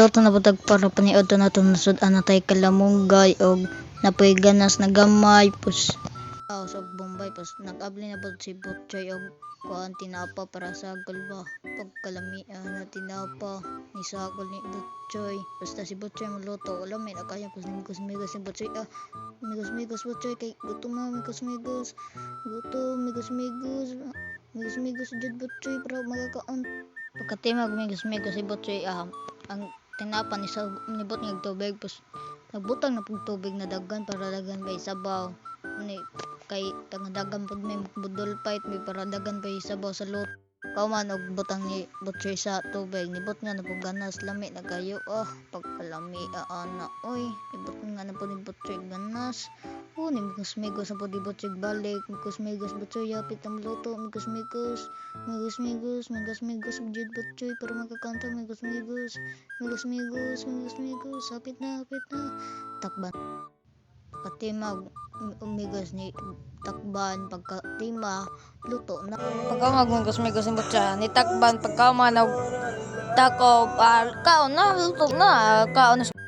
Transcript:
Ito na butag para paniod to na tunasod anatay kalamunggay og napoy ganas na gamay pus sa Bombay pus nag-abli na pod si Butchoy og kuan tinapa para sa ba pagkalami na tinapa ni sagol ni Butchoy basta si Butchoy maluto wala may nakaya pus migos si Butchoy migos Butchoy kay gutom na migos jud Butchoy para makakaon pagkatimag migos si Butchoy ang tinapa ni sa nibot ng tubig pus nagbutang na pug tubig na daghan para daghan kay sabaw ni kay dagan pud may budol fight may para daghan kay sabaw sa lot kauman og butang ni Butchoy sa tubig nibot nga na pug ganas lami na kayo pagkalami ana oy nibot nga na pud ni Butchoy ganas ni migos sa pud ni Butchoy balik migos Butchoy yapit ang luto migos jud Butchoy para makakanta migos hapit na takban katimag umigos ni takban pagkatima luto na pagkamag migos ni Butchoy ni takban pagkaman og tako kaon na luto na kaon na